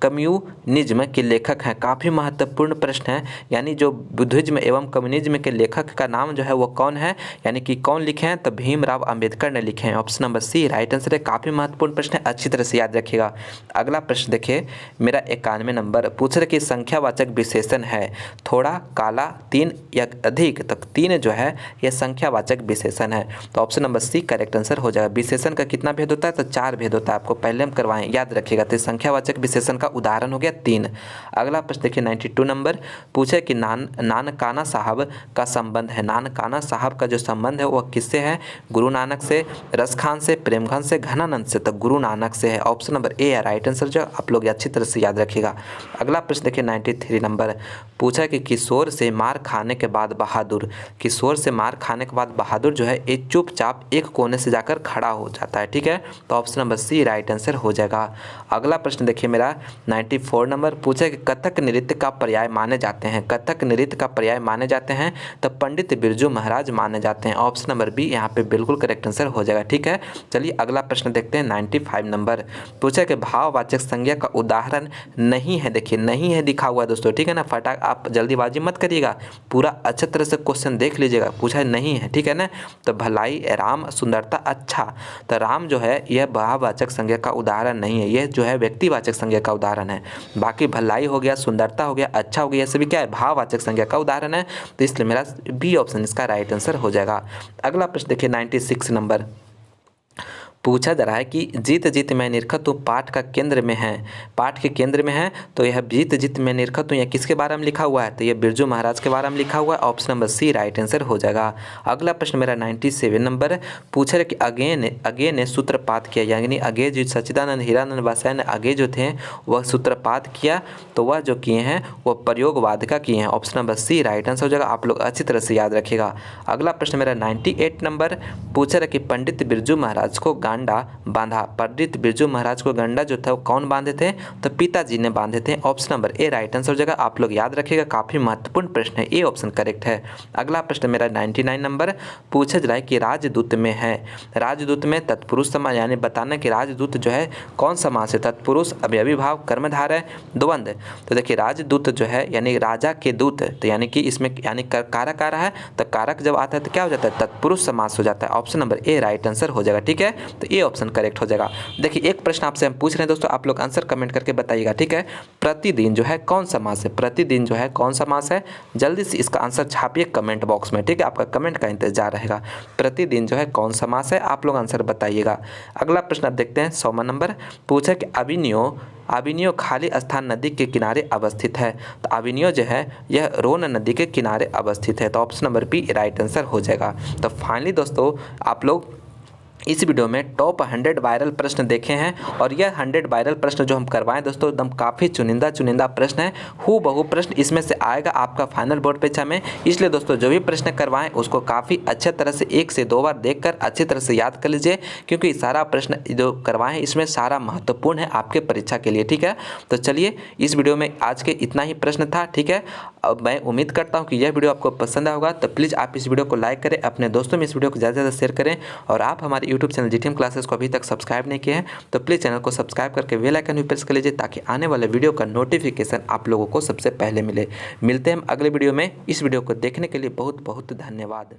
कम्युनिज्म के लेखक हैं। काफ़ी महत्वपूर्ण प्रश्न है, यानी जो बुद्धिज्म एवं कम्युनिज्म के लेखक का नाम जो है वो कौन है, यानी कि कौन लिखे हैं, तो भीमराव अंबेडकर ने लिखे हैं। Option number C right answer है। काफ़ी महत्वपूर्ण प्रश्न है, अच्छी तरह से याद रखिएगा। अगला प्रश्न देखिए मेरा 91 नंबर पूछ रहे कि संख्यावाचक विशेषण है थोड़ा, काला, तीन या अधिक। तो तीन जो है यह संख्यावाचक विशेषण है, तो option number C correct answer हो जाएगा। विशेषण का कितना भेद होता है, तो 4 भेद होता है, आपको पहले हम करवाएं, याद रखिएगा। तो संख्यावाचक विशेषण का उदाहरण हो गया 3। अगला प्रश्न देखिए 92 नंबर पूछे कि नानकाना साहब का संबंध है। नानकाना साहब का जो संबंध है वह किससे है, गुरु नानक से, रस खान से, प्रेम खान से, घनानंद से। तो गुरु नानक से है। ऑप्शन नंबर ए है राइट आंसर, जो आप लोग अच्छी तरह से याद रखिएगा। अगला प्रश्न देखिए 93 नंबर पूछा कि किशोर से मार खाने के बाद बहादुर, किशोर से मार खाने के बाद बहादुर जो है एक चुपचाप एक कोने से जाकर खड़ा हो जाता है। ठीक है, तो option number C right answer हो जाएगा। अगला प्रश्न देखिए मेरा 94 नंबर पूछे कि कथक नृत्य का पर्याय माने जाते हैं। कथक नृत्य का पर्याय माने जाते हैं तो पंडित बिरजू महाराज माने जाते हैं। ऑप्शन नंबर बी यहाँ पे बिल्कुल करेक्ट आंसर हो जाएगा। ठीक है, चलिए अगला प्रश्न देखते हैं 95 नंबर पूछे कि भाववाचक संज्ञा का उदाहरण नहीं है। देखिए नहीं है दिखा हुआ है दोस्तों, ठीक है ना, फटाक आप जल्दीबाजी मत करिएगा, पूरा अच्छे तरह से क्वेश्चन देख लीजिएगा। पूछा है नहीं है, ठीक है ना, तो भलाई, राम, सुंदरता, अच्छा। तो राम जो है यह भाववाचक संज्ञा का उदाहरण नहीं है, यह जो है व्यक्तिवाचक संज्ञा का उदाहरण है। बाकी भलाई हो गया, सुंदरता हो गया, अच्छा हो गया, सभी क्या है भाववाचक संज्ञा का उदाहरण है। तो इसलिए मेरा बी ऑप्शन इसका राइट आंसर हो जाएगा। अगला प्रश्न देखिए 96 नंबर पूछा जा रहा है कि जीत जीत मैं निरखत हूँ पाठ का केंद्र में है, पाठ के केंद्र में है। तो यह जीत जीत मैं निरखत हूँ यह किसके बारे में लिखा हुआ है, तो यह बिरजू महाराज के बारे में लिखा हुआ है। Option number C right answer हो जाएगा। अगला प्रश्न मेरा 97 नंबर पूछा है कि अगे ने सूत्रपात किया, यानी अगे जो सच्चिदानंद हीरानंद वात्स्यायन ने आगे जो थे वह सूत्रपात किया, तो वह जो किए हैं वह प्रयोगवाद का किए हैं। Option number C right answer हो जाएगा, आप लोग अच्छी तरह से याद रखिएगा। अगला प्रश्न मेरा 98 नंबर पूछा है कि पंडित बिरजू महाराज को गांडा बांधा। पंडित बिरजू महाराज को गंडा जो था वो कौन बांधे थे, तो पिताजी ने बांधे थे। Option number A right answer हो जाएगा, आप लोग याद रखिएगा, काफी महत्वपूर्ण प्रश्न है, ए ऑप्शन करेक्ट है। अगला प्रश्न मेरा 99 नंबर पूछा जा रहा है कि राजदूत में है, राजदूत में तत्पुरुष समास, यानी बताना कि राजदूत जो है कौन समास है, तत्पुरुष, अवयवी भाव, कर्मधारय, द्वंद्व। तो देखिए राजदूत जो है यानी राजा के दूत, तो यानी कि इसमें यानी कारक आ रहा है, तो कारक जब आता है तो क्या हो जाता है, तत्पुरुष समास हो जाता है। Option number A right answer हो जाएगा। ठीक है, तो ए ऑप्शन करेक्ट हो जाएगा। देखिए एक प्रश्न आपसे हम पूछ रहे हैं दोस्तों, आप लोग आंसर कमेंट करके बताइएगा। ठीक है, प्रतिदिन जो है कौन समास है, प्रतिदिन जो है कौन समास है, जल्दी से इसका आंसर छापिए कमेंट बॉक्स में। ठीक है, आपका कमेंट का इंतजार रहेगा। प्रतिदिन जो है कौन समास है, आप लोग आंसर बताइएगा। अगला प्रश्न आप देखते हैं 100वां नंबर पूछा कि अभिनयो खाली स्थान नदी के किनारे अवस्थित है। तो अभिनयो जो है यह रोन नदी के किनारे अवस्थित है, तो option number B right answer हो जाएगा। तो फाइनली दोस्तों आप लोग इस वीडियो में टॉप 100 वायरल प्रश्न देखे हैं, और यह 100 वायरल प्रश्न जो हम करवाएं दोस्तों एकदम काफ़ी चुनिंदा प्रश्न है। हूबहू प्रश्न इसमें से आएगा आपका फाइनल बोर्ड परीक्षा में। इसलिए दोस्तों जो भी प्रश्न करवाएं उसको काफ़ी अच्छे तरह से 1 से 2 बार देखकर अच्छी तरह से याद कर लीजिए, क्योंकि सारा प्रश्न जो करवाएं इसमें सारा महत्वपूर्ण है आपके परीक्षा के लिए। ठीक है, तो चलिए इस वीडियो में आज के इतना ही प्रश्न था। ठीक है, अब मैं उम्मीद करता हूँ कि यह वीडियो आपको पसंद आया होगा, तो प्लीज़ आप इस वीडियो को लाइक करें, अपने दोस्तों में इस वीडियो को ज़्यादा से ज़्यादा शेयर करें, और आप हमारे यूट्यूब चैनल जीटीएम क्लासेस को अभी तक सब्सक्राइब नहीं किए हैं तो प्लीज़ चैनल को सब्सक्राइब करके बेल आइकन भी प्रेस कर लीजिए, ताकि आने वाले वीडियो का नोटिफिकेशन आप लोगों को सबसे पहले मिले। मिलते हैं हम अगले वीडियो में। इस वीडियो को देखने के लिए बहुत बहुत धन्यवाद।